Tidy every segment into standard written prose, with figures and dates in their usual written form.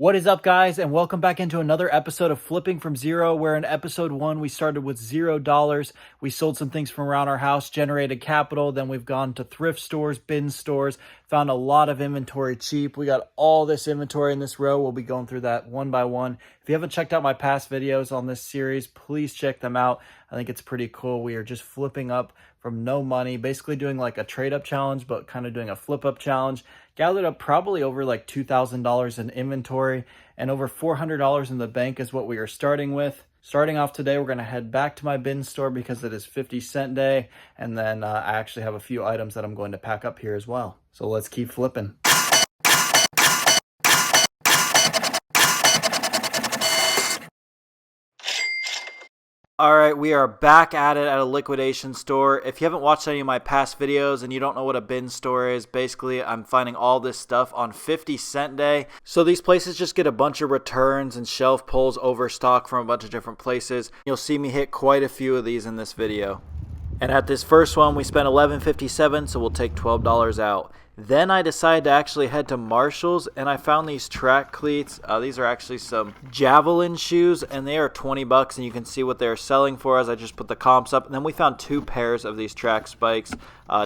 What is up, guys, and welcome back into another episode of Flipping from Zero, where in episode 1 we started with $0. We sold some things from around our house, generated capital, then we've gone to thrift stores, bin stores, found a lot of inventory cheap. We got all this inventory in this row. We'll be going through that one by one. If you haven't checked out my past videos on this series, please check them out. I think it's pretty cool. We are just flipping up from no money, basically doing like a trade up challenge, but kind of doing a flip up challenge. Gathered up probably over like $2,000 in inventory, and over $400 in the bank is what we are starting with. Starting off today, we're going to head back to my bin store because it is 50-cent day, and then I actually have a few items that I'm going to pack up here as well. So let's keep flipping. All right, we are back at it at a liquidation store. If you haven't watched any of my past videos and you don't know what a bin store is, basically I'm finding all this stuff on 50-cent day. So these places just get a bunch of returns and shelf pulls overstock from a bunch of different places. You'll see me hit quite a few of these in this video. And at this first one, we spent $11.57, so we'll take $12 out. Then I decided to actually head to Marshall's, and I found these track cleats. These are actually some Javelin shoes, and they are 20 bucks, and you can see what they're selling for as I just put the comps up. And then we found 2 pairs of these track spikes,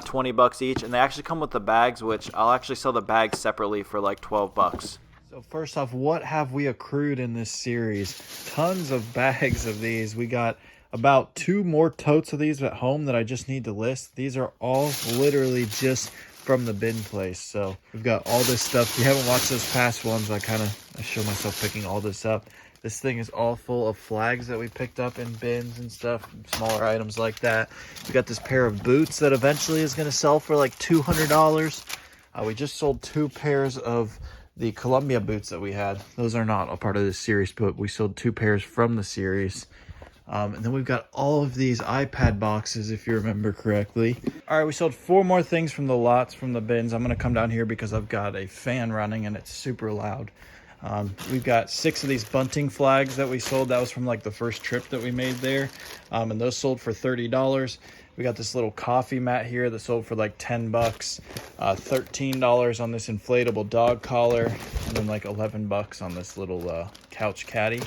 20 bucks each, and they actually come with the bags, which I'll actually sell the bags separately for like 12 bucks. So first off, what have we accrued in this series? Tons of bags of these. We got about 2 more totes of these at home that I just need to list. These are all literally just from the bin place. So we've got all this stuff. If you haven't watched those past ones, I show myself picking all this up. This thing is all full of flags that we picked up in bins and stuff, smaller items like that. We got this pair of boots that eventually is going to sell for like $200. We just sold 2 pairs of the Columbia boots that we had. Those are not a part of this series, but we sold 2 pairs from the series. And then we've got all of these iPad boxes, if you remember correctly. All right, we sold 4 more things from the lots from the bins. I'm going to come down here because I've got a fan running and it's super loud. We've got 6 of these bunting flags that we sold. That was from like the first trip that we made there. And those sold for $30. We got this little coffee mat here that sold for like 10 bucks. $13 on this inflatable dog collar. And then like 11 bucks on this little couch caddy.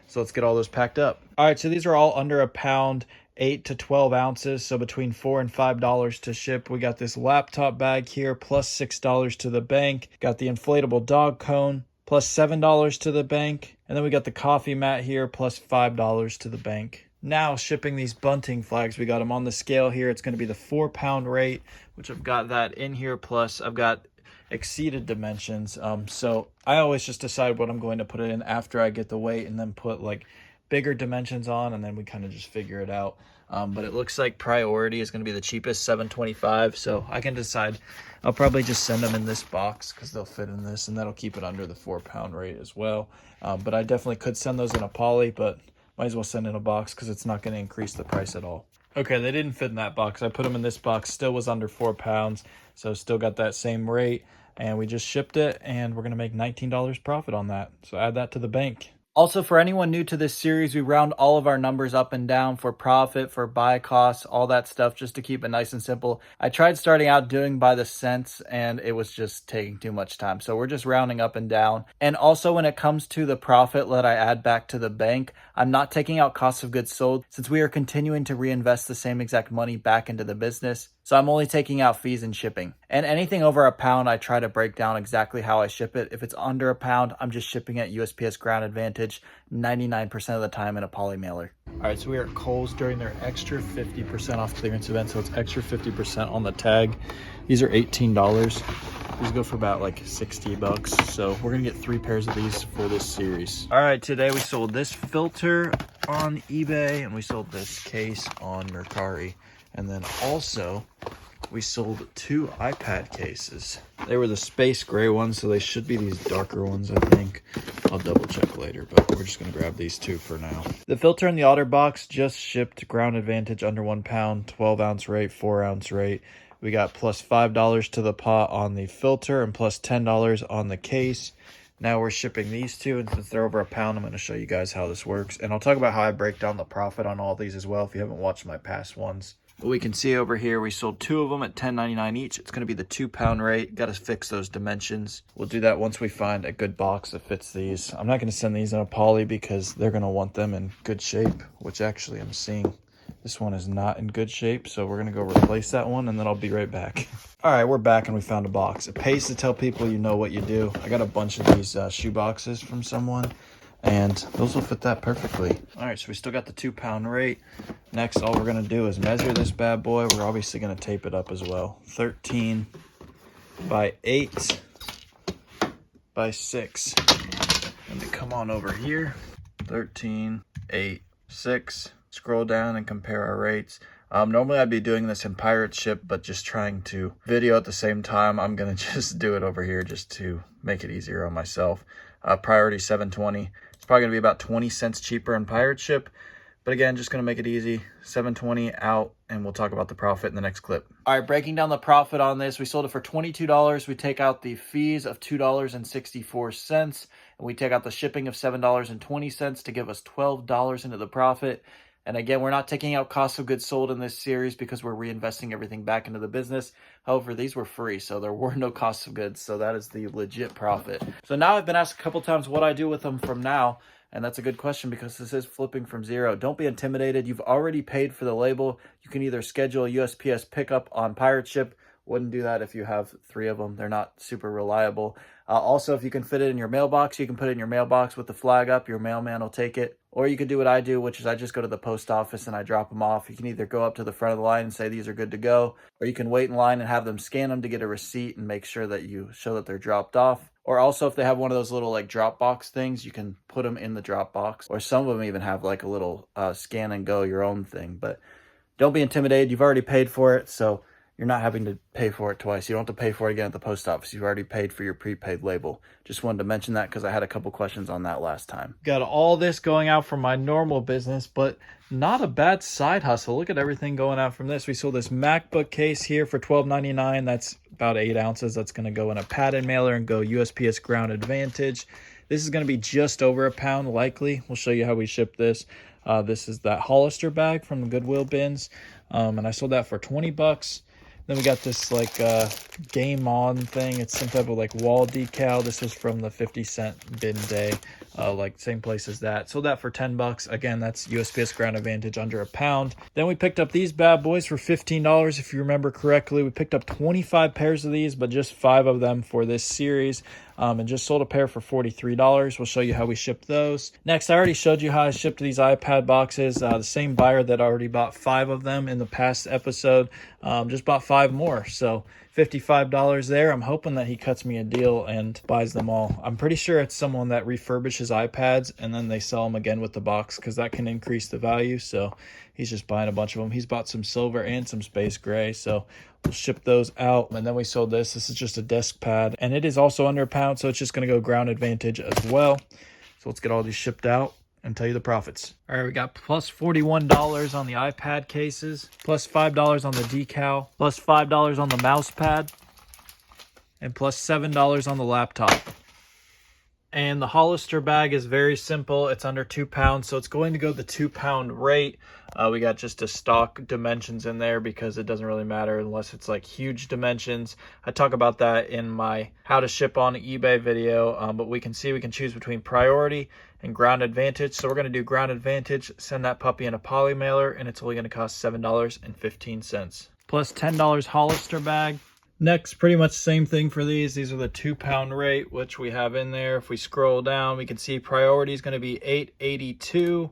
So let's get all those packed up. All right, so these are all under a pound, 8 to 12 ounces, so between $4 and $5 to ship. We got this laptop bag here, plus $6 to the bank. Got the inflatable dog cone, plus $7 to the bank. And then we got the coffee mat here, plus $5 to the bank. Now shipping these bunting flags, we got them on the scale here. It's going to be the 4-pound rate, which I've got that in here, plus I've got exceeded dimensions. So I always just decide what I'm going to put it in after I get the weight and then put like bigger dimensions on, and then we kind of just figure it out. But it looks like priority is going to be the cheapest, $7.25. So I can decide. I'll probably just send them in this box because they'll fit in this, and that'll keep it under the 4-pound rate as well. But I definitely could send those in a poly, but might as well send in a box because it's not going to increase the price at all. Okay, they didn't fit in that box. I put them in this box, still was under 4 pounds. So still got that same rate, and we just shipped it, and we're going to make $19 profit on that. So add that to the bank. Also, for anyone new to this series, we round all of our numbers up and down for profit, for buy costs, all that stuff, just to keep it nice and simple. I tried starting out doing by the cents, and it was just taking too much time. So we're just rounding up and down. And also, when it comes to the profit that I add back to the bank, I'm not taking out cost of goods sold since we are continuing to reinvest the same exact money back into the business. So I'm only taking out fees and shipping. And anything over a pound, I try to break down exactly how I ship it. If it's under a pound, I'm just shipping it USPS Ground Advantage 99% of the time in a poly mailer. All right, so we are at Kohl's during their extra 50% off clearance event. So it's extra 50% on the tag. These are $18. These go for about like 60 bucks. So we're gonna get 3 pairs of these for this series. All right, today we sold this filter on eBay and we sold this case on Mercari. And then also, we sold 2 iPad cases. They were the space gray ones, so they should be these darker ones, I think. I'll double check later, but we're just going to grab these 2 for now. The filter and the OtterBox just shipped Ground Advantage under 1 pound, 12-ounce rate, 4-ounce rate. We got plus $5 to the pot on the filter and plus $10 on the case. Now we're shipping these 2, and since they're over a pound, I'm going to show you guys how this works. And I'll talk about how I break down the profit on all these as well if you haven't watched my past ones. But we can see over here, we sold 2 of them at $10.99 each. It's going to be the 2-pound rate. Got to fix those dimensions. We'll do that once we find a good box that fits these. I'm not going to send these in a poly because they're going to want them in good shape, which actually I'm seeing this one is not in good shape. So we're going to go replace that one and then I'll be right back. All right, we're back and we found a box. It pays to tell people you know what you do. I got a bunch of these shoe boxes from someone, and those will fit that perfectly. All right, so we still got the 2-pound rate. Next, all we're gonna do is measure this bad boy. We're obviously gonna tape it up as well. 13 by 8 by 6. And then come on over here. 13, 8, 6. Scroll down and compare our rates. Normally I'd be doing this in pirate ship, but just trying to video at the same time, I'm gonna just do it over here just to make it easier on myself. Priority 720. It's probably gonna be about 20 cents cheaper in pirate ship, but again, just gonna make it easy. 720 out, and we'll talk about the profit in the next clip. All right, breaking down the profit on this, we sold it for $22. We take out the fees of $2.64, and we take out the shipping of $7.20 to give us $12 into the profit. And again, we're not taking out cost of goods sold in this series because we're reinvesting everything back into the business. However, these were free, so there were no costs of goods. So that is the legit profit. So now I've been asked a couple times what I do with them from now. And that's a good question because this is flipping from zero. Don't be intimidated. You've already paid for the label. You can either schedule a USPS pickup on pirate ship. Wouldn't do that if you have 3 of them. They're not super reliable. Also, if you can fit it in your mailbox, you can put it in your mailbox with the flag up. Your mailman will take it. Or you could do what I do, which is I just go to the post office and I drop them off. You can either go up to the front of the line and say these are good to go, or you can wait in line and have them scan them to get a receipt and make sure that you show that they're dropped off. Or also if they have one of those little like drop box things, you can put them in the drop box. Or some of them even have like a little scan and go your own thing. But don't be intimidated. You've already paid for it, so you're not having to pay for it twice. You don't have to pay for it again at the post office. You've already paid for your prepaid label. Just wanted to mention that because I had a couple questions on that last time. Got all this going out from my normal business, but not a bad side hustle. Look at everything going out from this. We sold this MacBook case here for $12.99. That's about 8 ounces. That's going to go in a padded mailer and go USPS Ground Advantage. This is going to be just over a pound likely. We'll show you how we ship this. This is that Hollister bag from the Goodwill bins. And I sold that for 20 bucks. Then we got this like game on thing. It's some type of like wall decal. This was from the 50-cent bin day, like same place as that. Sold that for 10 bucks. Again, that's USPS Ground Advantage under a pound. Then we picked up these bad boys for $15 if you remember correctly. We picked up 25 pairs of these, but just 5 of them for this series. And just sold a pair for $43. We'll show you how we ship those. Next, I already showed you how I shipped these iPad boxes. The same buyer that already bought 5 of them in the past episode just bought 5 more. So $55 there. I'm hoping that he cuts me a deal and buys them all. I'm pretty sure it's someone that refurbishes iPads and then they sell them again with the box because that can increase the value. So he's just buying a bunch of them. He's bought some silver and some space gray. So we'll ship those out. And then we sold this. This is just a desk pad and it is also under a pound. So it's just going to go Ground Advantage as well. So let's get all these shipped out and tell you the profits. All right, we got plus $41 on the iPad cases, plus $5 on the decal, plus $5 on the mouse pad, and plus $7 on the laptop. And the Hollister bag is very simple. It's under 2 pounds, so it's going to go the 2-pound rate. We got just a stock dimensions in there because it doesn't really matter unless it's like huge dimensions. I talk about that in my how to ship on eBay video, but we can choose between priority and Ground Advantage. So we're going to do Ground Advantage, send that puppy in a poly mailer, and it's only going to cost $7.15. Plus $10 Hollister bag. Next, pretty much the same thing for these. These are the 2-pound rate, which we have in there. If we scroll down, we can see priority is going to be $8.82.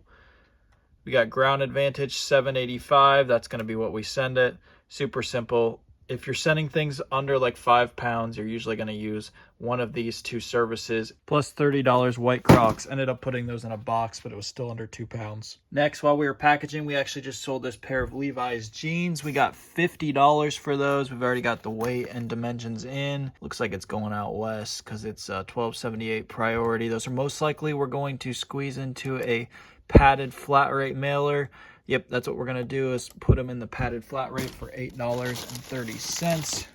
We got Ground Advantage $7.85. That's going to be what we send it. Super simple. If you're sending things under like 5 pounds, you're usually going to use one of these 2 services. Plus $30 White Crocs. Ended up putting those in a box, but it was still under 2 pounds. Next, while we were packaging, we actually just sold this pair of Levi's jeans. We got $50 for those. We've already got the weight and dimensions in. Looks like it's going out west because it's $12.78 priority. Those are most likely we're going to squeeze into a padded flat rate mailer. Yep, that's what we're going to do is put them in the padded flat rate for $8.30.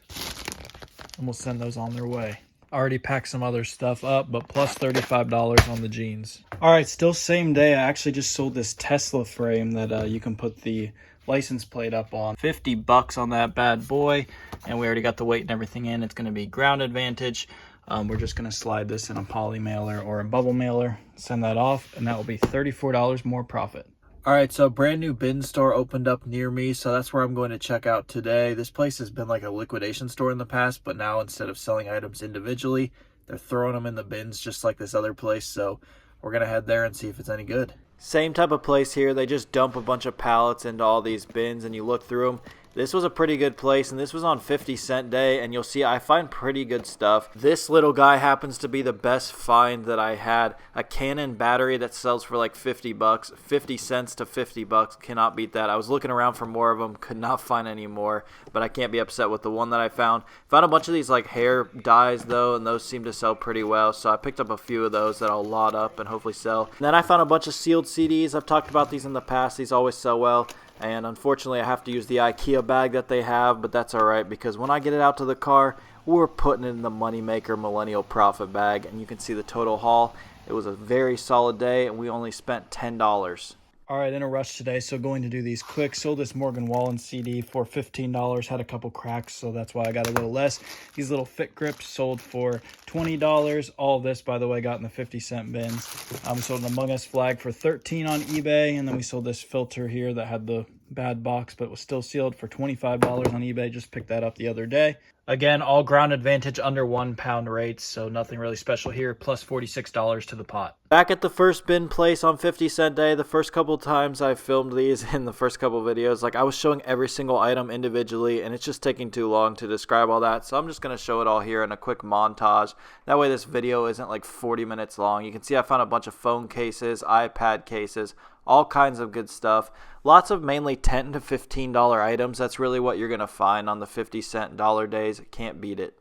And we'll send those on their way. Already packed some other stuff up, but plus $35 on the jeans. All right, still same day. I actually just sold this Tesla frame that you can put the license plate up on. 50 bucks on that bad boy, and we already got the weight and everything in. It's going to be ground advantage. We're just going to slide this in a poly mailer or a bubble mailer, send that off, and that will be $34 more profit. All right, so brand new bin store opened up near me, so that's where I'm going to check out today. This place has been like a liquidation store in the past, but now instead of selling items individually, they're throwing them in the bins just like this other place, so we're going to head there and see if it's any good. Same type of place here. They just dump a bunch of pallets into all these bins, and you look through them. This was a pretty good place, and this was on 50-cent day, and you'll see I find pretty good stuff. This little guy happens to be the best find that I had. A Canon battery that sells for like 50 bucks. 50 cents to 50 bucks. Cannot beat that. I was looking around for more of them. Could not find any more, but I can't be upset with the one that I found. Found a bunch of these like hair dyes, though, and those seem to sell pretty well, so I picked up a few of those that I'll lot up and hopefully sell. And then I found a bunch of sealed CDs. I've talked about these in the past. These always sell well. And unfortunately, I have to use the IKEA bag that they have, but that's all right because when I get it out to the car, we're putting it in the Moneymaker Millennial Profit bag, and you can see the total haul. It was a very solid day, and we only spent $10. All right, in a rush today, so going to do these quick. Sold this Morgan Wallen CD for $15. Had a couple cracks, so that's why I got a little less. These little fit grips sold for $20. All of this, by the way, got in the 50-cent bins. We sold an Among Us flag for $13 on eBay, and then we sold this filter here that had the bad box, but was still sealed for $25 on eBay. Just picked that up the other day. Again, all ground advantage under 1 pound rates, so nothing really special here, plus $46 to the pot. Back at the first bin place on 50-cent day, the first couple times I filmed these in the first couple videos, like I was showing every single item individually, and it's just taking too long to describe all that, so I'm just going to show it all here in a quick montage. That way this video isn't like 40 minutes long. You can see I found a bunch of phone cases, iPad cases, all kinds of good stuff. Lots of mainly $10 to $15 items. That's really what you're going to find on the 50-cent dollar days. Can't beat it.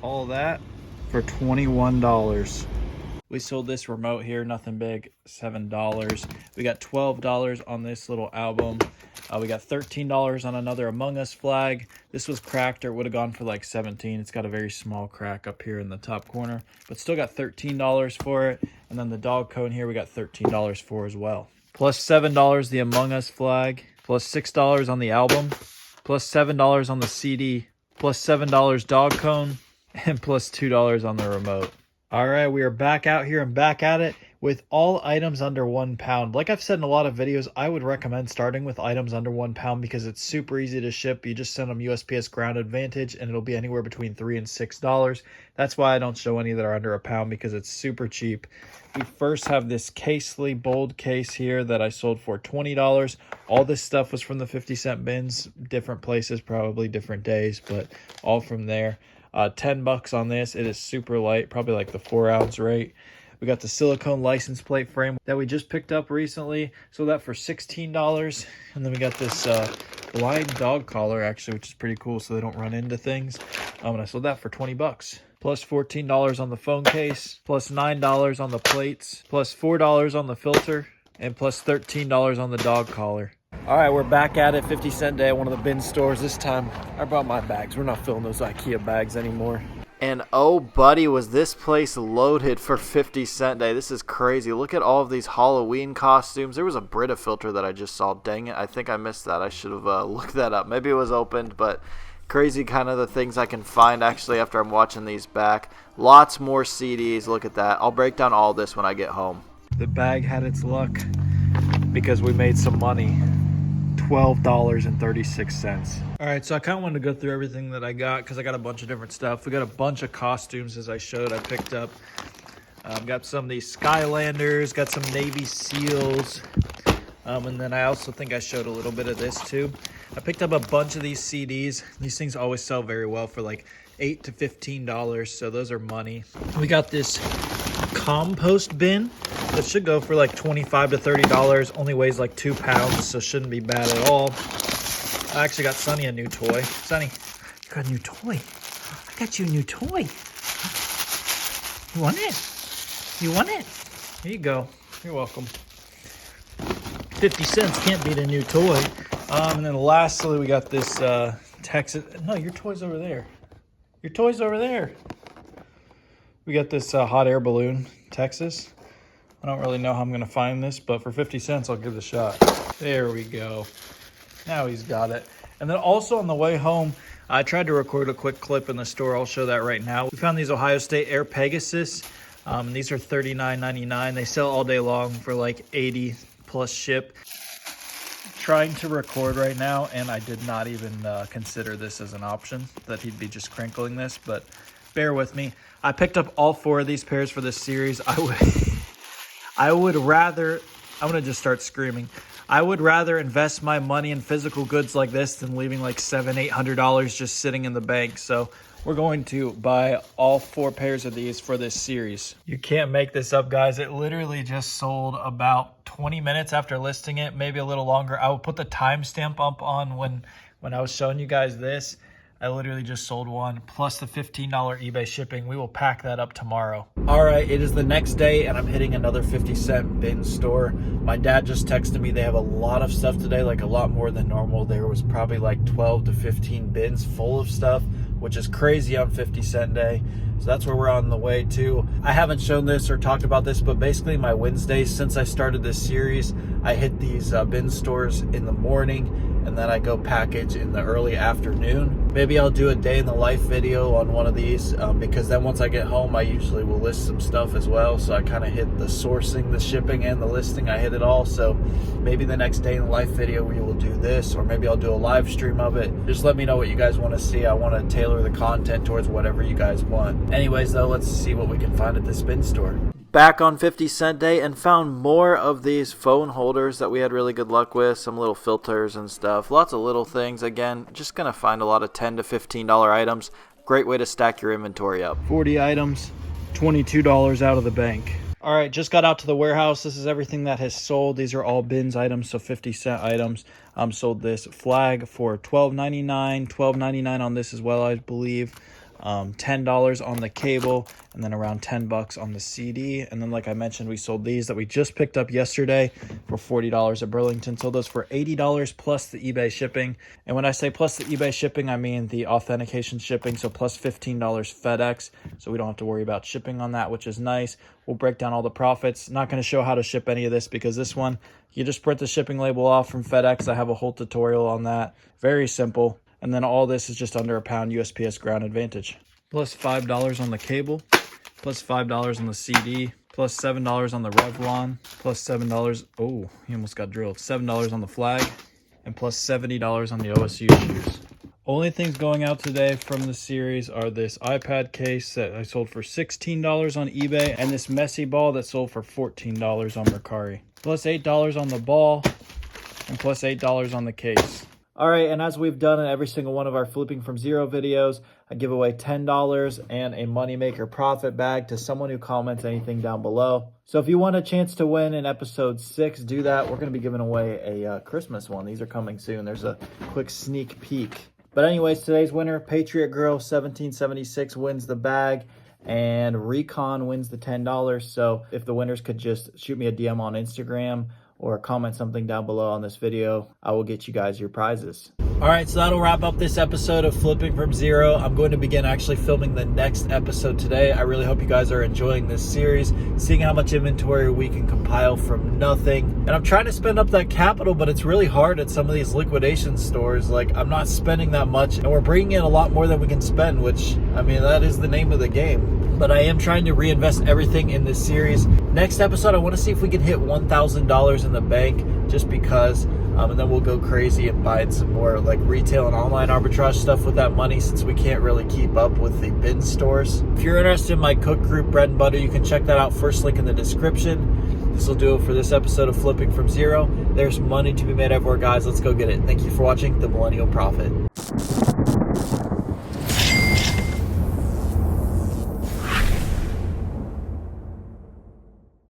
All that for $21. We sold this remote here, nothing big, $7. We got $12 on this little album. We got $13 on another Among Us flag. This was cracked, or it would have gone for like $17. It's got a very small crack up here in the top corner, but still got $13 for it. And then the dog cone here, we got $13 for as well. Plus $7 the Among Us flag, plus $6 on the album, plus $7 on the CD, plus $7 dog cone, and plus $2 on the remote. All right, we are back out here and back at it with all items under 1 pound. Like I've said in a lot of videos, I would recommend starting with items under 1 pound because it's super easy to ship. You just send them USPS Ground Advantage and it'll be anywhere between $3 and $6. That's why I don't show any that are under a pound, because it's super cheap. We first have this Casely Bold case here that I sold for $20. All this stuff was from the 50-cent bins, different places, probably different days, but all from there. 10 bucks on this. It is super light, probably like the 4-ounce rate. We got the silicone license plate frame that we just picked up recently. Sold that for $16. And then we got this blind dog collar, actually, which is pretty cool so they don't run into things. And I sold that for 20 bucks. Plus $14 on the phone case, plus $9 on the plates, plus $4 on the filter, and plus $13 on the dog collar. All right, we're back at it, 50-cent day at one of the bin stores. This time, I brought my bags. We're not filling those IKEA bags anymore. And oh, buddy, was this place loaded for 50-cent day. This is crazy. Look at all of these Halloween costumes. There was a Brita filter that I just saw. Dang it, I think I missed that. I should have looked that up. Maybe it was opened, but crazy kind of the things I can find actually after I'm watching these back. Lots more CDs. Look at that. I'll break down all this when I get home. The bag had its luck because we made some money. $12.36. All right, so I kind of wanted to go through everything that I got because I got a bunch of different stuff. We got a bunch of costumes, as I showed. I picked up, got some of these Skylanders, got some Navy SEALs, and then I also think I showed a little bit of this too. I picked up a bunch of these CDs. These things always sell very well for like $8 to $15, so those are money. We got this compost bin that should go for like $25 to $30. Only weighs like 2 pounds, so shouldn't be bad at all. I actually got Sonny a new toy. Sonny, you got a new toy. I got you a new toy. You want it? You want it? Here you go. You're welcome. 50 cents can't beat a new toy. And then lastly, we got this Texas. No, your toy's over there. Your toy's over there. We got this hot air balloon, Texas. I don't really know how I'm going to find this, but for 50 cents, I'll give it a shot. There we go. Now he's got it. And then also on the way home, I tried to record a quick clip in the store. I'll show that right now. We found these Ohio State Air Pegasus. These are $39.99. They sell all day long for like 80 plus ship. Trying to record right now, and I did not even consider this as an option, that he'd be just crinkling this, but bear with me. I picked up all 4 of these pairs for this series. I would rather, I'm gonna just start screaming. I would rather invest my money in physical goods like this than leaving like $700-800 just sitting in the bank. So we're going to buy all 4 pairs of these for this series. You can't make this up, guys. It literally just sold about 20 minutes after listing it, maybe a little longer. I will put the timestamp up on when I was showing you guys this. I literally just sold one, plus the $15 eBay shipping. We will pack that up tomorrow. All right, it is the next day, and I'm hitting another 50-cent bin store. My dad just texted me they have a lot of stuff today, like a lot more than normal. There was probably like 12 to 15 bins full of stuff, which is crazy on 50-cent day. So that's where we're on the way to. I haven't shown this or talked about this, but basically my Wednesdays since I started this series, I hit these bin stores in the morning, and then I go package in the early afternoon. Maybe I'll do a day in the life video on one of these because then once I get home, I usually will list some stuff as well. So I kind of hit the sourcing, the shipping, and the listing. I hit it all. So maybe the next day in the life video, we will do this, or maybe I'll do a live stream of it. Just let me know what you guys want to see. I want to tailor the content towards whatever you guys want. Anyways, though, let's see what we can find at this bin store. Back on 50-cent day and found more of these phone holders that we had really good luck with, some little filters and stuff, lots of little things. Again, just gonna find a lot of $10 to $15 items. Great way to stack your inventory up. 40 items, $22 out of the bank. All right, just got out to the warehouse. This is everything that has sold. These are all bins items, so 50-cent items. Sold this flag for $12.99, $12.99 on this as well, I believe. $10 on the cable, and then around $10 on the CD. And then, like I mentioned, we sold these that we just picked up yesterday for $40 at Burlington. Sold those for $80 plus the eBay shipping. And when I say plus the eBay shipping, I mean the authentication shipping, so plus $15 FedEx, so we don't have to worry about shipping on that, which is nice. We'll break down all the profits. Not going to show how to ship any of this because this one, you just print the shipping label off from FedEx. I have a whole tutorial on that. Very simple. And then all this is just under £1 USPS Ground Advantage. Plus $5 on the cable, plus $5 on the CD, plus $7 on the Revlon, plus $7, oh, he almost got drilled, $7 on the flag, and plus $70 on the OSU shoes. Only things going out today from the series are this iPad case that I sold for $16 on eBay, and this messy ball that sold for $14 on Mercari. Plus $8 on the ball, and plus $8 on the case. All right, and as we've done in every single one of our Flipping from Zero videos, I give away $10 and a Moneymaker profit bag to someone who comments anything down below. So if you want a chance to win in episode 6, do that. We're going to be giving away a Christmas one. These are coming soon. There's a quick sneak peek. But anyways, today's winner, Patriot Girl 1776 wins the bag, and Recon wins the $10. So if the winners could just shoot me a DM on Instagram or comment something down below on this video, I will get you guys your prizes. All right, so that'll wrap up this episode of Flipping from Zero. I'm going to begin actually filming the next episode today. I really hope you guys are enjoying this series, seeing how much inventory we can compile from nothing. And I'm trying to spend up that capital, but it's really hard at some of these liquidation stores. Like, I'm not spending that much, and we're bringing in a lot more than we can spend, which, I mean, that is the name of the game. But I am trying to reinvest everything in this series. Next episode, I want to see if we can hit $1,000 in the bank, just because, and then we'll go crazy and buy some more like retail and online arbitrage stuff with that money, since we can't really keep up with the bin stores. If you're interested in my cook group, Bread and Butter, you can check that out. First link in the description. This will do it for this episode of Flipping from Zero. There's money to be made everywhere, guys. Let's go get it. Thank you for watching The Millennial Prophet.